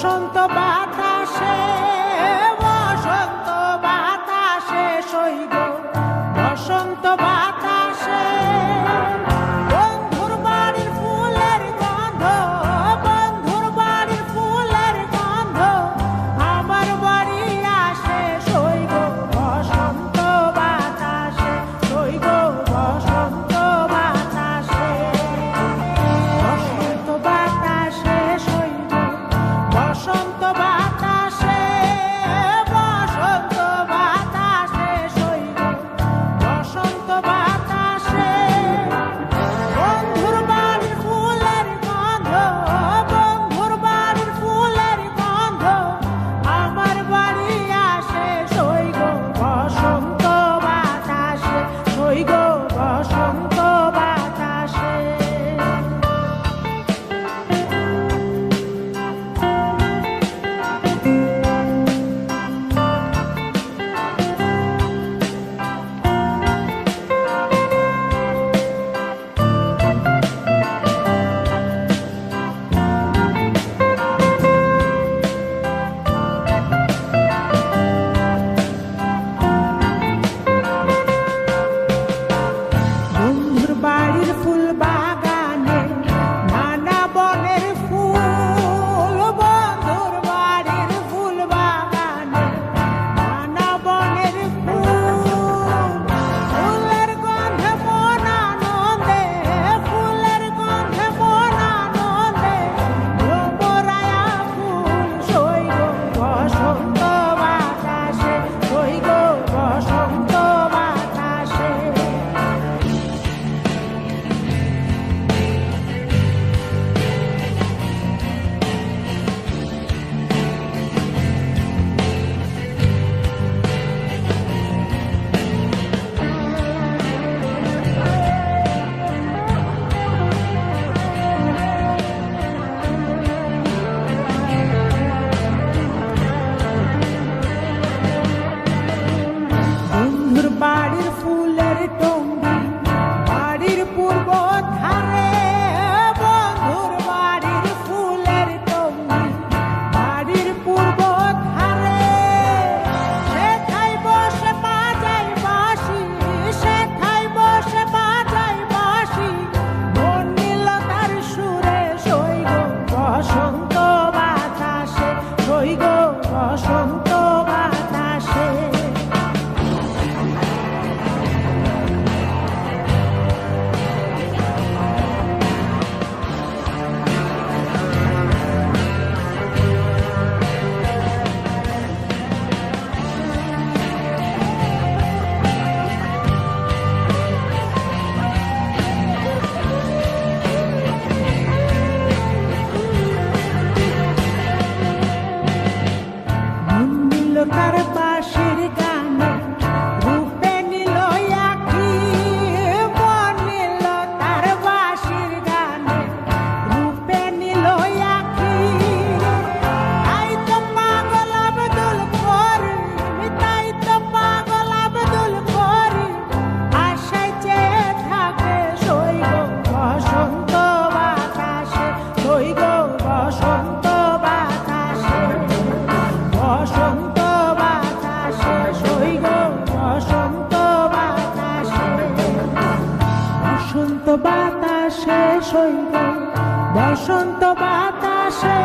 বসন্ত বাতাসে বসন্ত বাতাসে সইব বসন্ত বাতাসে বন্ধুর বাড়ির ফুলের গন্ধ বন্ধুর বাড়ির ফুলের গন্ধ আমার বাড়ি আসে সইব বসন্ত বাতাসে সইব বসন্ত বাতাসে বসন্ত বাতাসে সইব বসন্ত বাতাসে বসন্ত বাতাসে সইব বসন্ত বাতাসে বন্ধুর বাড়ির ফুলের গন্ধ বন্ধুর বাড়ির ফুলের গন্ধ আমার বাড়ি আসে সইব বসন্ত বাতাসে সইব বসন্ত বাতাসে বন্ধুর বাড়ির ফুল বাগানে নানা বনের ফুল বন্ধুর বাড়ির ফুল বাগানে নানা বনের ফুল ফুলের গন্ধে মন আনন্দে ফুলের গন্ধে মন আনন্দে ভ্রমরায়া ফুল সইব বসন্ত বাতাসে সইব বসন্ত বাতাসে বন্ধুর বাড়ির ফুলের টঙ্গি বাড়ির পূর্ব ধারে বন্ধুর বাড়ির ফুলের টঙ্গি বাড়ির পূর্ব ধারে সেথায় বসে বাজাই বাঁশি সেথায় বসে বাজাই বাঁশি মন নিল তার সুরে সইব বসন্ত বাতাসে সইব বসন্ত বাতাসে মন নিল তার বাঁশির গানে রূপে নিল আঁখি মন নিল তার বাঁশির গানে রূপে নিল আঁখি তাই তো পাগল আব্দুল করিম তাই তো পাগল আব্দুল করিম আশায় চেয়ে থাকে সইব বসন্ত বাতাসে সইব বসন্ত বাতাসে বসন্ত বাতাসে সইব বসন্ত বাতাসে বসন্ত বাতাসে সইব বসন্ত বাতাসে